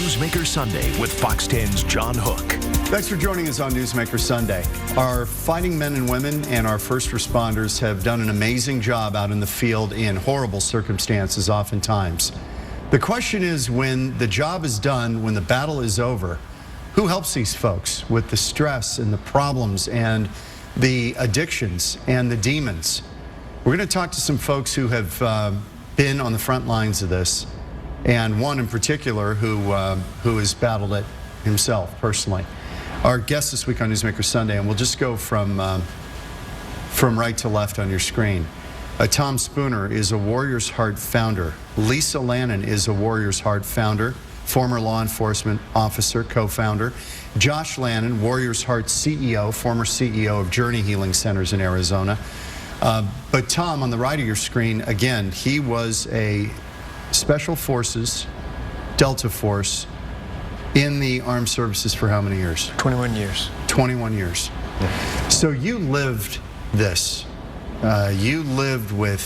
Newsmaker Sunday with Fox 10's John Hook. Thanks for joining us on Newsmaker Sunday. Our fighting men and women and our first responders have done an amazing job out in the field in horrible circumstances oftentimes. The question is, when the job is done, when the battle is over, who helps these folks with the stress and the problems and the addictions and the demons? We're going to talk to some folks who have been on the front lines of this, and one in particular who has battled it himself personally. Our guest this week on Newsmaker Sunday, and we'll just go from right to left on your screen. Tom Spooner is a Warrior's Heart founder. Lisa Lannon is a Warrior's Heart founder, former law enforcement officer, co-founder. Josh Lannon, Warrior's Heart CEO, former CEO of Journey Healing Centers in Arizona. But Tom, on the right of your screen, again, he was a Special Forces, Delta Force, in the armed services for how many years? 21 years. 21 years. Yeah. So you lived this. You lived with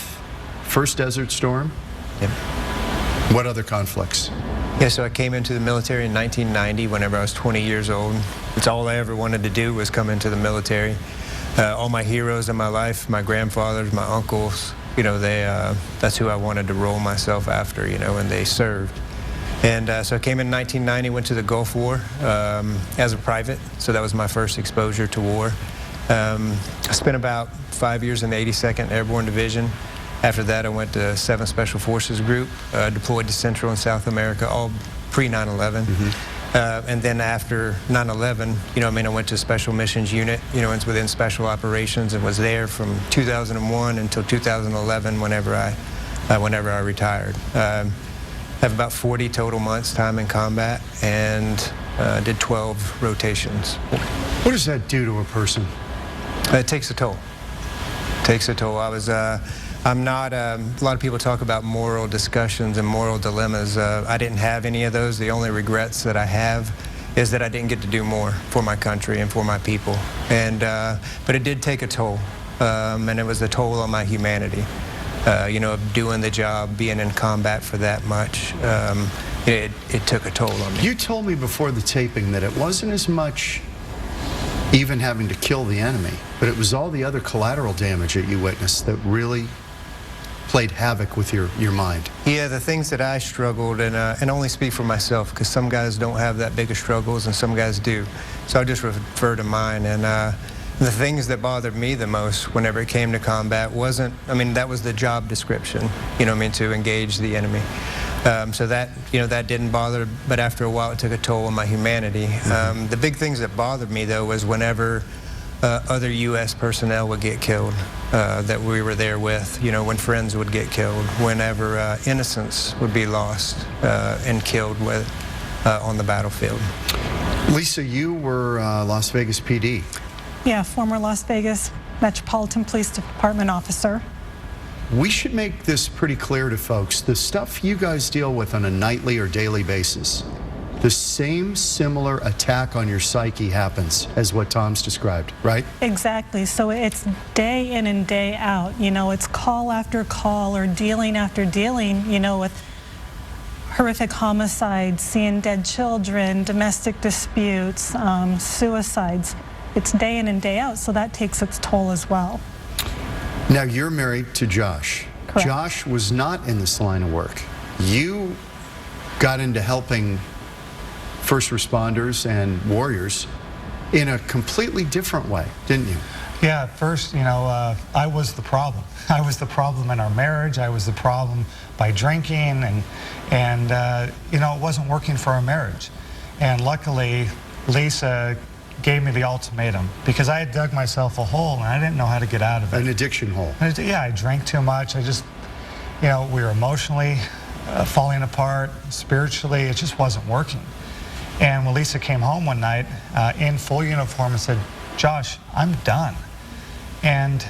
first Desert Storm. Yep. What other conflicts? Yeah, so I came into the military in 1990 whenever I was 20 years old. It's all I ever wanted to do was come into the military. All my heroes in my life, my grandfathers, my uncles, you know, that's who I wanted to roll myself after, you know, and they served. And so I came in 1990, went to the Gulf War as a private, so that was my first exposure to war. I spent about 5 years in the 82nd Airborne Division. After that, I went to 7th Special Forces Group, deployed to Central and South America, all pre-9/11. And then after 9/11, you know, I went to Special Missions Unit, you know, it's within Special Operations, and was there from 2001 until 2011 whenever I retired. I have about 40 total months time in combat and did 12 rotations. What does that do to a person? It takes a toll. It takes a toll. I'm not, a lot of people talk about moral discussions and moral dilemmas. I didn't have any of those. The only regrets that I have is that I didn't get to do more for my country and for my people. And, but it did take a toll, and it was a toll on my humanity. You know, of doing the job, being in combat for that much, it took a toll on me. You told me before the taping that it wasn't as much even having to kill the enemy, but it was all the other collateral damage that you witnessed that really played havoc with your mind. Yeah, the things that I struggled, and only speak for myself, because some guys don't have that big of struggles and some guys do. So I'll just refer to mine. And the things that bothered me the most whenever it came to combat wasn't, that was the job description, you know, to engage the enemy. So that, you know, that didn't bother, but after a while it took a toll on my humanity. The big things that bothered me, though, was whenever other U.S. personnel would get killed that we were there with, you know, when friends would get killed, whenever innocents would be lost and killed on the battlefield. Lisa, you were Las Vegas PD. Yeah, former Las Vegas Metropolitan Police Department officer. We should make this pretty clear to folks. The stuff you guys deal with on a nightly or daily basis, the same similar attack on your psyche happens as what Tom's described, right? Exactly. So it's day in and day out. You know, it's call after call or dealing after dealing, you know, with horrific homicides, seeing dead children, domestic disputes, suicides. It's day in and day out, so that takes its toll as well. Now, you're married to Josh. Correct. Josh was not in this line of work. You got into helping first responders and warriors in a completely different way, didn't you? Yeah, at first, you know, I was the problem. I was the problem in our marriage. I was the problem by drinking, and you know, it wasn't working for our marriage. And luckily, Lisa gave me the ultimatum, because I had dug myself a hole and I didn't know how to get out of it. An addiction hole. Yeah, I drank too much. I just, you know, we were emotionally falling apart, spiritually, it just wasn't working. And when Lisa came home one night in full uniform and said, "Josh, I'm done." And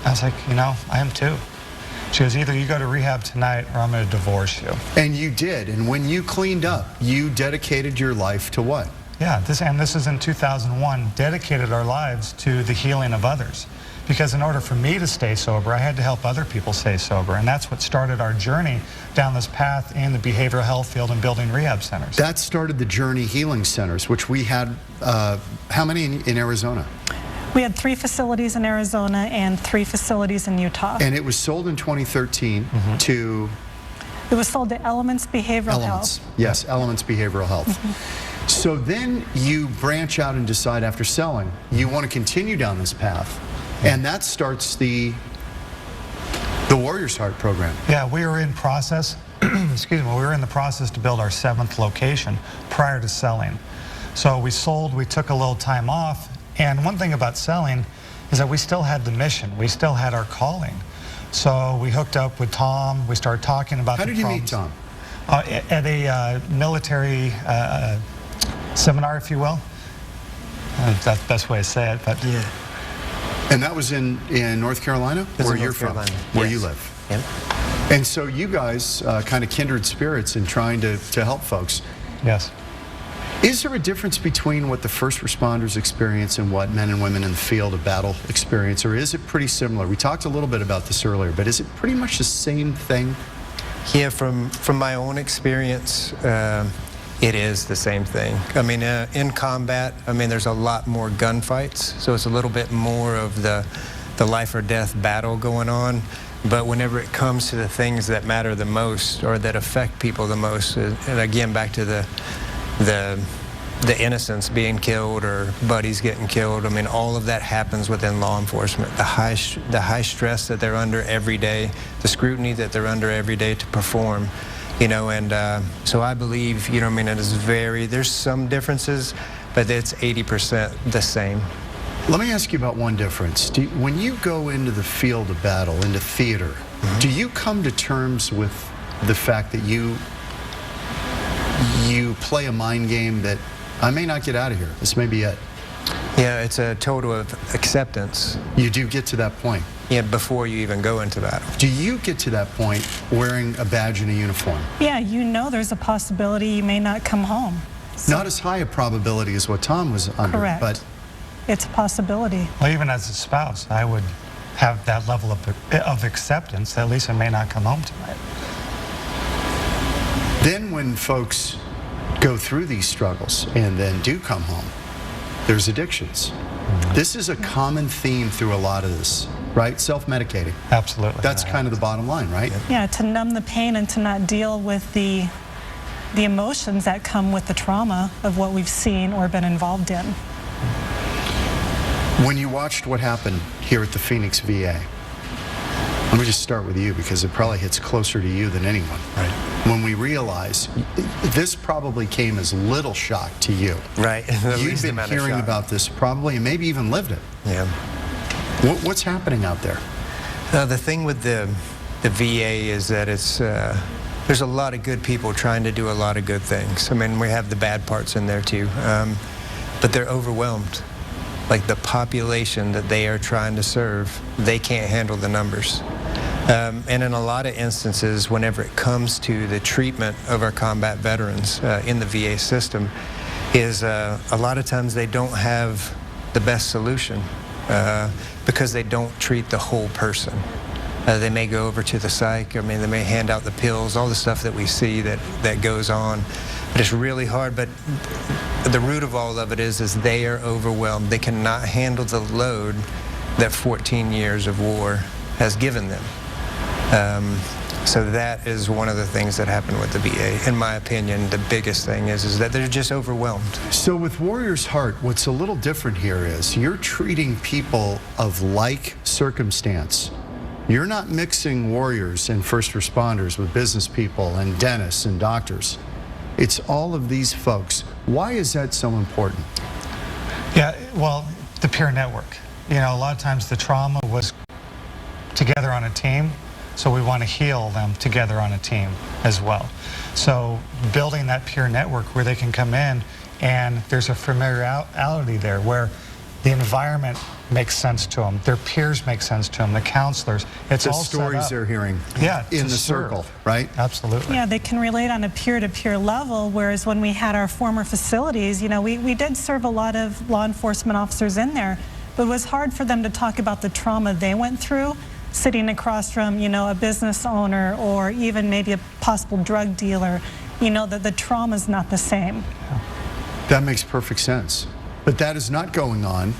I was like, you know, I am too. She goes, "Either you go to rehab tonight or I'm going to divorce you." And you did. And when you cleaned up, you dedicated your life to what? Yeah, this is in 2001, dedicated our lives to the healing of others, because in order for me to stay sober, I had to help other people stay sober. And that's what started our journey down this path in the behavioral health field and building rehab centers. That started the Journey Healing Centers, which we had, how many in Arizona? We had 3 facilities in Arizona and 3 facilities in Utah. And it was sold in 2013 to... It was sold to Elements Behavioral Health. Yes, Elements Behavioral Health. So then you branch out and decide after selling, you want to continue down this path. And that starts the Warrior's Heart program. Yeah, we were in process, excuse me, we were in the process to build our 7th location prior to selling. So we sold, we took a little time off, and one thing about selling is that we still had the mission, we still had our calling. So we hooked up with Tom, we started talking about How did you meet Tom? At a military seminar, if you will. That's the best way to say it, but... Yeah. And that was in North Carolina, where you're from, where you live. Yep. And so you guys kind of kindred spirits in trying to help folks. Yes. Is there a difference between what the first responders experience and what men and women in the field of battle experience, or is it pretty similar? We talked a little bit about this earlier, but is it pretty much the same thing? Yeah, from my own experience, it is the same thing. I mean, in combat, I mean, there's a lot more gunfights, so it's a little bit more of the life or death battle going on. But whenever it comes to the things that matter the most or that affect people the most, and again, back to the innocents being killed or buddies getting killed, I mean, all of that happens within law enforcement. The high stress that they're under every day, the scrutiny that they're under every day to perform. You know, and so I believe, you know, I mean, it is there's some differences, but it's 80% the same. Let me ask you about one difference. When you go into the field of battle, into theater, do you come to terms with the fact that you play a mind game that I may not get out of here, this may be it? Yeah, it's a total of acceptance. You do get to that point? Yeah, before you even go into battle. Do you get to that point wearing a badge and a uniform? Yeah, you know there's a possibility you may not come home. So not as high a probability as what Tom was under, correct. But it's a possibility. Well, even as a spouse, I would have that level of acceptance that Lisa may not come home tonight. Then when folks go through these struggles and then do come home, there's addictions. This is a common theme through a lot of this, right? Self-medicating. Absolutely. That's kind of the bottom line, right? Yeah, to numb the pain and to not deal with the emotions that come with the trauma of what we've seen or been involved in. When you watched what happened here at the Phoenix VA, let me just start with you because it probably hits closer to you than anyone. Right. When we realize this probably came as little shock to you. Right. You've been hearing about this probably and maybe even lived it. Yeah. What's happening out there? The thing with the VA is that it's there's a lot of good people trying to do a lot of good things. I mean, we have the bad parts in there too, but they're overwhelmed. Like the population that they are trying to serve, they can't handle the numbers. And in a lot of instances, whenever it comes to the treatment of our combat veterans in the VA system, is a lot of times they don't have the best solution because they don't treat the whole person. They may go over to the psych, I mean, they may hand out the pills, all the stuff that we see that goes on. But it's really hard, but the root of all of it is they are overwhelmed. They cannot handle the load that 14 years of war has given them. So that is one of the things that happened with the VA. In my opinion, the biggest thing is that they're just overwhelmed. So with Warrior's Heart, what's a little different here is you're treating people of like circumstance. You're not mixing warriors and first responders with business people and dentists and doctors. It's all of these folks. Why is that so important? Yeah, well, the peer network. You know, a lot of times the trauma was together on a team, so we want to heal them together on a team as well. So building that peer network where they can come in and there's a familiarity there where the environment makes sense to them, their peers make sense to them, the counselors. It's the all stories they're hearing in the circle, right? Absolutely. Yeah, they can relate on a peer-to-peer level, whereas when we had our former facilities, you know, we did serve a lot of law enforcement officers in there, but it was hard for them to talk about the trauma they went through, sitting across from, a business owner or even maybe a possible drug dealer, that the trauma is not the same. That makes perfect sense. But that is not going on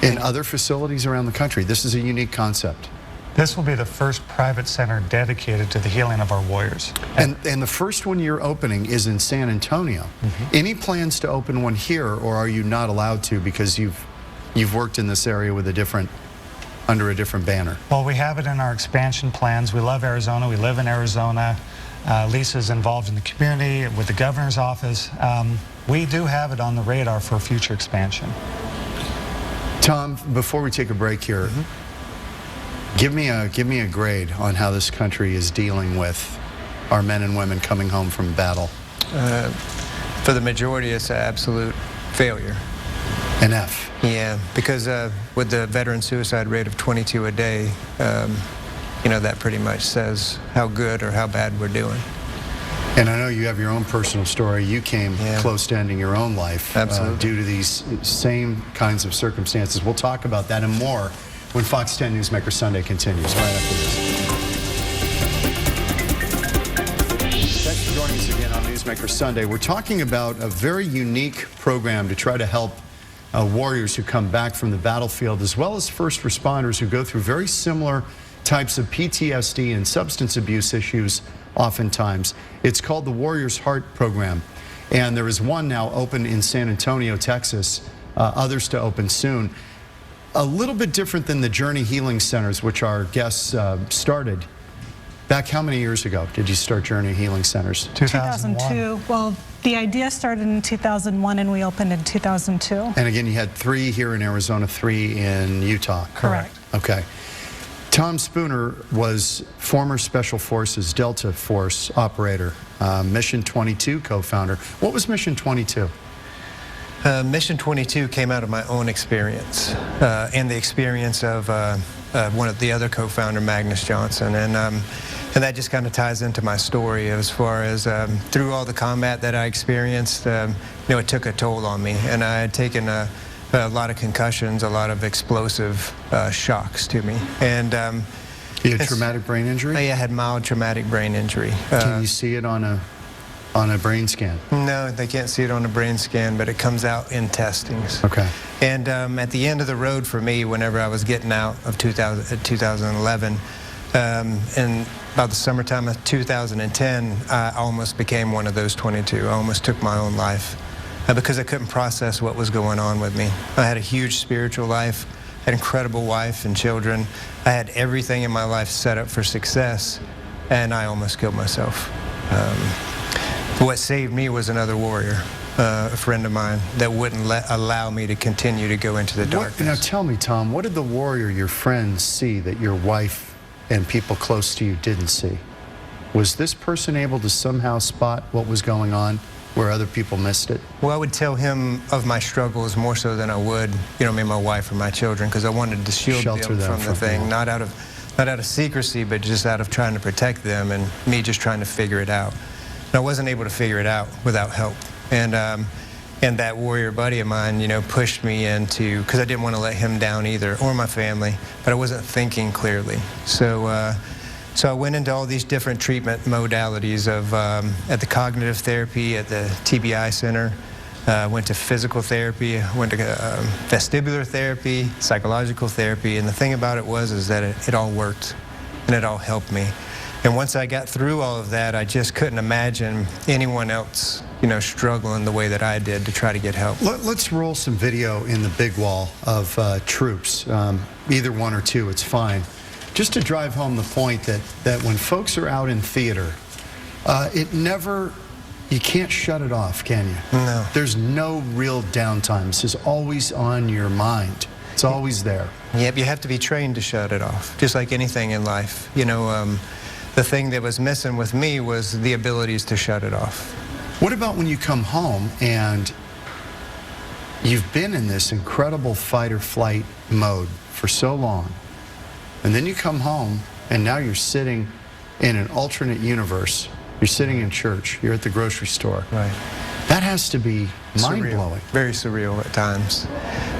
in other facilities around the country. This is a unique concept. This will be the first private center dedicated to the healing of our warriors. And the first one you're opening is in San Antonio. Any plans to open one here, or are you not allowed to because you've worked in this area with under a different banner? Well, we have it in our expansion plans. We love Arizona. We live in Arizona. Lisa's involved in the community with the governor's office. We do have it on the radar for future expansion. Tom, before we take a break here, give me a grade on how this country is dealing with our men and women coming home from battle. For the majority, it's an absolute failure. An F. Yeah, because with the veteran suicide rate of 22 a day, that pretty much says how good or how bad we're doing. And I know you have your own personal story. You came close to ending your own life due to these same kinds of circumstances. We'll talk about that and more when Fox 10 Newsmaker Sunday continues right after this. Thanks for joining us again on Newsmaker Sunday. We're talking about a very unique program to try to help warriors who come back from the battlefield, as well as first responders who go through very similar types of PTSD and substance abuse issues oftentimes. It's called the Warrior's Heart Program, and there is one now open in San Antonio, Texas, others to open soon. A little bit different than the Journey Healing Centers, which our guests started. Back how many years ago did you start Journey Healing Centers? 2002. Well, the idea started in 2001 and we opened in 2002. And again, you had 3 here in Arizona, 3 in Utah. Correct. Okay. Tom Spooner was former Special Forces Delta Force operator, Mission 22 co-founder. What was Mission 22? Mission 22 came out of my own experience and the experience of one of the other co-founder, Magnus Johnson, and that just kind of ties into my story as far as through all the combat that I experienced. It took a toll on me, and I had taken a lot of concussions, a lot of explosive shocks to me, and you had traumatic brain injury? I had mild traumatic brain injury. Can you see it on a brain scan? No, they can't see it on a brain scan, but it comes out in testings. Okay. And at the end of the road for me, whenever I was getting out of 2011, and about the summertime of 2010, I almost became one of those 22. I almost took my own life because I couldn't process what was going on with me. I had a huge spiritual life, had an incredible wife and children. I had everything in my life set up for success, and I almost killed myself. What saved me was another warrior, a friend of mine that wouldn't allow me to continue to go into the darkness. Now tell me, Tom, what did the warrior, your friends, see that your wife and people close to you didn't see? Was this person able to somehow spot what was going on where other people missed it? Well, I would tell him of my struggles more so than I would, me, my wife, or my children, because I wanted to shelter them from the thing, not out of secrecy, but just out of trying to protect them and me just trying to figure it out. And I wasn't able to figure it out without help. And that warrior buddy of mine, pushed me into, because I didn't want to let him down either, or my family, but I wasn't thinking clearly. So I went into all these different treatment modalities of at the cognitive therapy, at the TBI center, went to physical therapy, went to vestibular therapy, psychological therapy, and the thing about it was that it all worked, and it all helped me. And once I got through all of that, I just couldn't imagine anyone else, struggling the way that I did to try to get help. Let's roll some video in the big wall of troops, either 1 or 2, it's fine. Just to drive home the point that when folks are out in theater, you can't shut it off, can you? No. There's no real downtime. This is always on your mind. It's always there. Yep, you have to be trained to shut it off, just like anything in life. The thing that was missing with me was the abilities to shut it off. What about when you come home and you've been in this incredible fight or flight mode for so long, and then you come home and now you're sitting in an alternate universe. You're sitting in church, you're at the grocery store. Right. That has to be mind-blowing. Very surreal at times.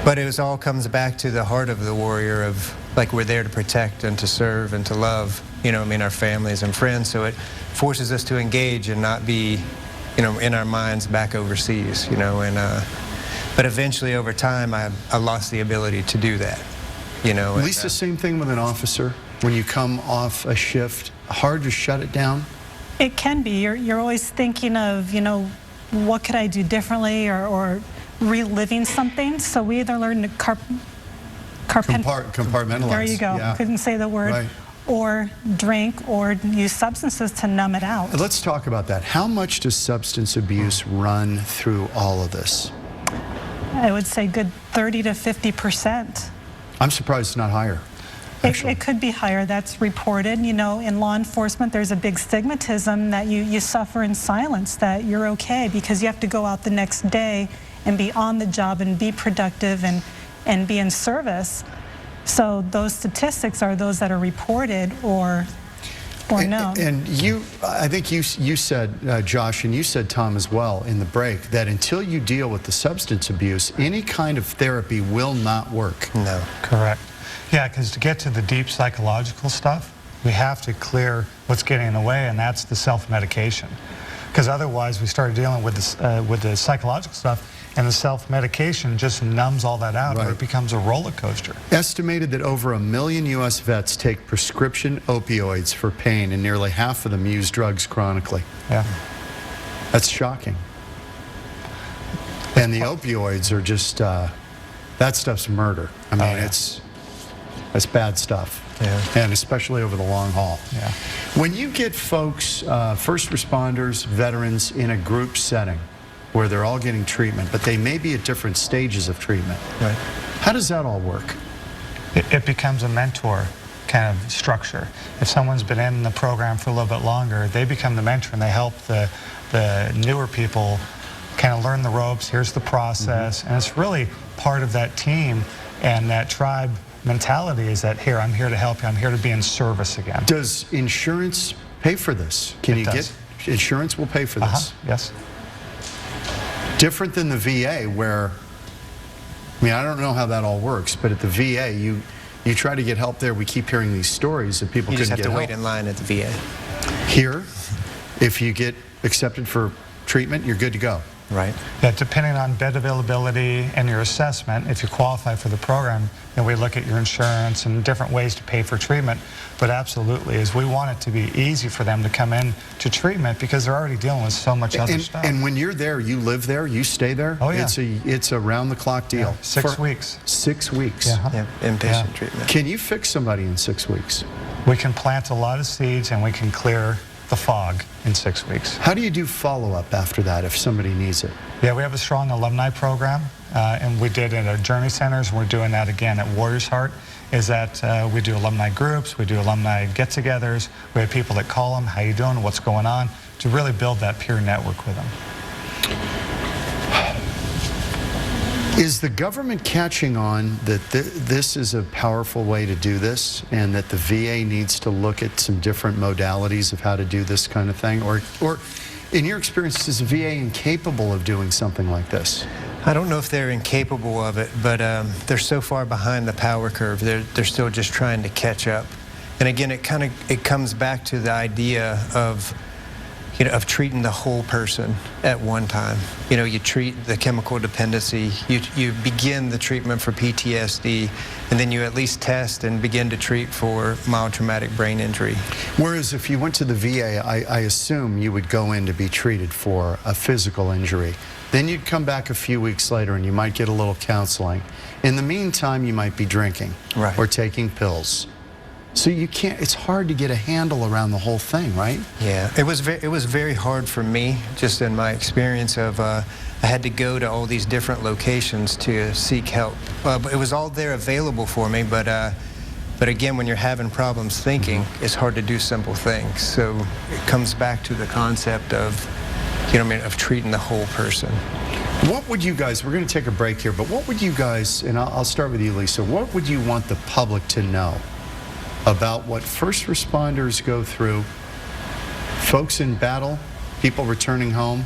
But it all comes back to the heart of the warrior of, like, we're there to protect and to serve and to love, our families and friends. So it forces us to engage and not be, in our minds back overseas, but eventually over time I lost the ability to do that, Lisa, same thing with an officer. When you come off a shift, hard to shut it down? It can be. You're always thinking of, what could I do differently, or reliving something. So we either learn to compartmentalize. There you go. Yeah. Couldn't say the word. Right. Or drink or use substances to numb it out. Let's talk about that. How much does substance abuse run through all of this? I would say good 30 to 50%. I'm surprised it's not higher. It could be higher. That's reported. In law enforcement, there's a big stigmatism that you suffer in silence, that you're okay because you have to go out the next day and be on the job and be productive and be in service. So those statistics are those that are reported or known. And I think you said, Josh, and you said, Tom, as well, in the break, that until you deal with the substance abuse, any kind of therapy will not work. No. Correct. Yeah, because to get to the deep psychological stuff, we have to clear what's getting in the way, and that's the self-medication. Because otherwise, we start dealing with the psychological stuff, and the self-medication just numbs all that out, right. Or it becomes a roller coaster. Estimated that over 1 million U.S. vets take prescription opioids for pain, and nearly half of them use drugs chronically. Yeah. That's shocking. And the opioids are just, that stuff's murder. I mean, it's bad stuff. Yeah. And especially over the long haul. Yeah. When you get folks, first responders, veterans, in a group setting where they're all getting treatment, but they may be at different stages of treatment, right. How does that all work? It becomes a mentor kind of structure. If someone's been in the program for a little bit longer, they become the mentor and they help the newer people kind of learn the ropes. Here's the process. And it's really part of that team and that tribe mentality is that, here, I'm here to help you. I'm here to be in service again. Does insurance pay for this? Can you get insurance will pay for this? Yes. Different than the VA, where, I mean, I don't know how that all works, but at the VA, you try to get help there. We keep hearing these stories that people couldn't get help. You just have to wait in line at the VA. Here, if you get accepted for treatment, you're good to go. Right. Yeah, depending on bed availability and your assessment, if you qualify for the program, then we look at your insurance and different ways to pay for treatment. But absolutely, is we want it to be easy for them to come in to treatment because they're already dealing with so much other stuff. And when you're there, you live there, you stay there? Oh, yeah. It's a round-the-clock deal. Yeah, 6 weeks. 6 weeks. Yeah, inpatient treatment. Can you fix somebody in 6 weeks? We can plant a lot of seeds and we can clear the fog in 6 weeks. How do you do follow-up after that if somebody needs it? Yeah, we have a strong alumni program, and we did it at our Journey Centers. We're doing that again at Warriors Heart, is that we do alumni groups, we do alumni get-togethers, we have people that call them, how you doing, what's going on, to really build that peer network with them. Is the government catching on that this is a powerful way to do this and that the VA needs to look at some different modalities of how to do this kind of thing? Or in your experience, is the VA incapable of doing something like this? I don't know if they're incapable of it, but they're so far behind the power curve. They're still just trying to catch up. And again, it comes back to the idea of treating the whole person at one time. You treat the chemical dependency, you begin the treatment for PTSD, and then you at least test and begin to treat for mild traumatic brain injury. Whereas if you went to the VA, I assume you would go in to be treated for a physical injury. Then you'd come back a few weeks later and you might get a little counseling. In the meantime, you might be drinking or taking pills. So you can't, it's hard to get a handle around the whole thing, right? Yeah, it was very hard for me, just in my experience of, I had to go to all these different locations to seek help. But it was all there available for me, but again, when you're having problems thinking, it's hard to do simple things. So it comes back to the concept of, of treating the whole person. What would you guys, we're going to take a break here, but what would you guys, and I'll start with you, Lisa, what would you want the public to know about what first responders go through, folks in battle, people returning home,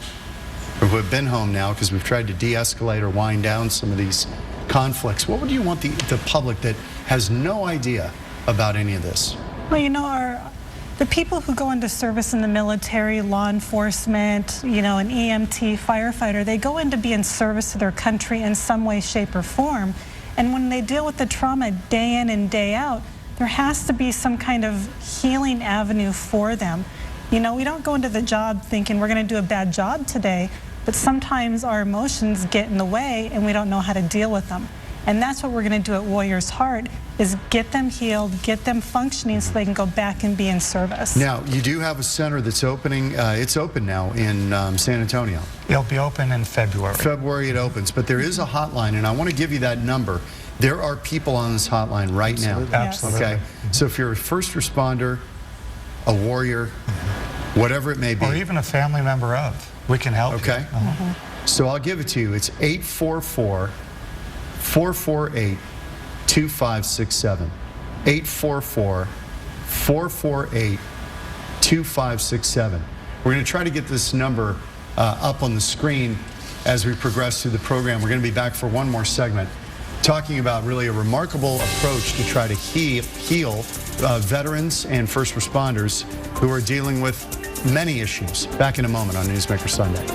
or who have been home now because we've tried to de-escalate or wind down some of these conflicts, what would you want the public that has no idea about any of this? Well, you know, the people who go into service in the military, law enforcement, you know, an EMT, firefighter, they go in to be in service to their country in some way, shape, or form. And when they deal with the trauma day in and day out, there has to be some kind of healing avenue for them. You know, we don't go into the job thinking we're going to do a bad job today, but sometimes our emotions get in the way and we don't know how to deal with them. And that's what we're going to do at Warrior's Heart, is get them healed, get them functioning so they can go back and be in service. Now, you do have a center that's opening. It's open now in San Antonio. It'll be open in February. February it opens, but there is a hotline, and I want to give you that number. There are people on this hotline right now. Absolutely. Okay, so if you're a first responder, a warrior, whatever it may be. Or even a family member of, we can help you. Okay. So I'll give it to you. It's 844-448-2567. 844-448-2567. We're going to try to get this number up on the screen as we progress through the program. We're going to be back for one more segment, talking about really a remarkable approach to try to heal veterans and first responders who are dealing with many issues. Back in a moment on Newsmaker Sunday.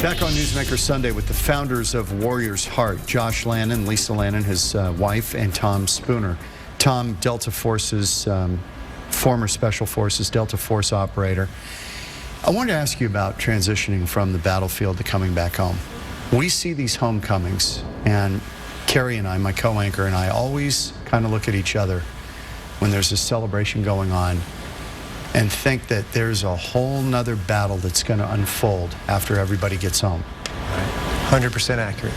Back on Newsmaker Sunday with the founders of Warrior's Heart, Josh Lannon, Lisa Lannon, his wife, and Tom Spooner. Tom, Delta Forces, former Special Forces, Delta Force operator. I wanted to ask you about transitioning from the battlefield to coming back home. We see these homecomings, and Carrie and I, my co-anchor, and I always kind of look at each other when there's a celebration going on and think that there's a whole nother battle that's going to unfold after everybody gets home. 100% accurate.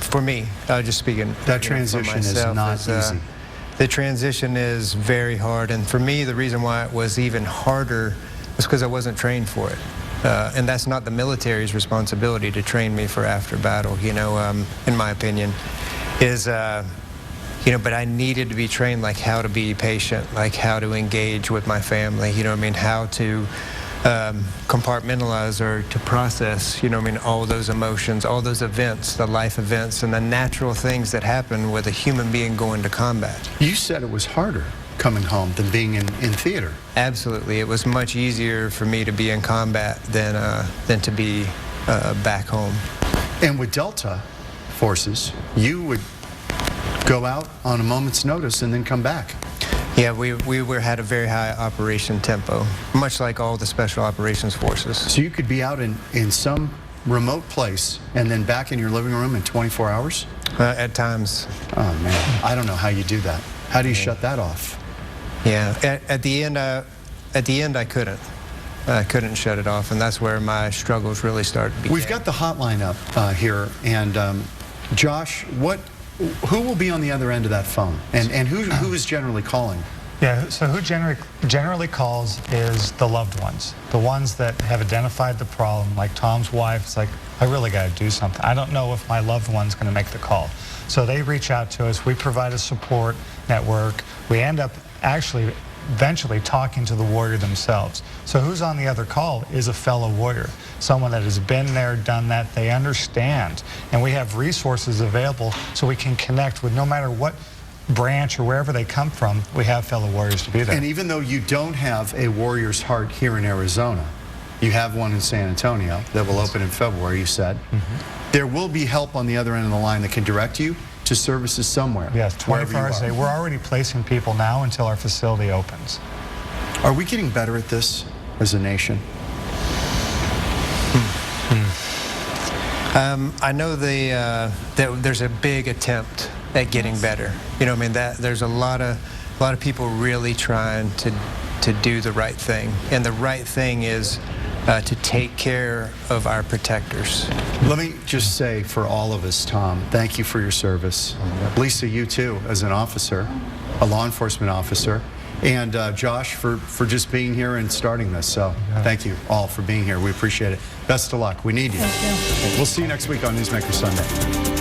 For me, just speaking. That transition is not easy. The transition is very hard, and for me, the reason why it was even harder was because I wasn't trained for it. And that's not the military's responsibility to train me for after battle, you know, in my opinion, is, you know, but I needed to be trained like how to be patient, like how to engage with my family, you know what I mean, how to compartmentalize or to process, you know what I mean, all those emotions, all those events, the life events, and the natural things that happen with a human being going to combat. You said it was harder coming home than being in theater. Absolutely. It was much easier for me to be in combat than to be back home. And with Delta Forces, you would go out on a moment's notice and then come back. Yeah, we had a very high operation tempo, much like all the Special Operations Forces. So you could be out in some remote place and then back in your living room in 24 hours? At times. Oh, man. I don't know how you do that. How do you shut that off? Yeah, at the end I couldn't. I couldn't shut it off, and that's where my struggles really started to begin. We've got the hotline up here, and Josh, who will be on the other end of that phone, and who is generally calling? Yeah, so who generally calls is the loved ones, the ones that have identified the problem, like Tom's wife. It's like, I really got to do something. I don't know if my loved one's going to make the call. So they reach out to us. We provide a support network. We end up actually eventually talking to the warrior themselves. So who's on the other call is a fellow warrior, someone that has been there, done that, they understand. And we have resources available so we can connect with no matter what branch or wherever they come from, we have fellow warriors to be there. And even though you don't have a Warrior's Heart here in Arizona, you have one in San Antonio that will open in February, you said. There will be help on the other end of the line that can direct you to services somewhere. Yes, 24 hours a day. We're already placing people now until our facility opens. Are we getting better at this as a nation? I know that there's a big attempt at getting better. You know, I mean, that there's a lot of people really trying to do the right thing, and the right thing is to take care of our protectors. Let me just say for all of us, Tom, thank you for your service. Lisa, you too, as an officer, a law enforcement officer, and Josh for just being here and starting this. So thank you all for being here. We appreciate it. Best of luck. We need you. Thank you. We'll see you next week on Newsmaker Sunday.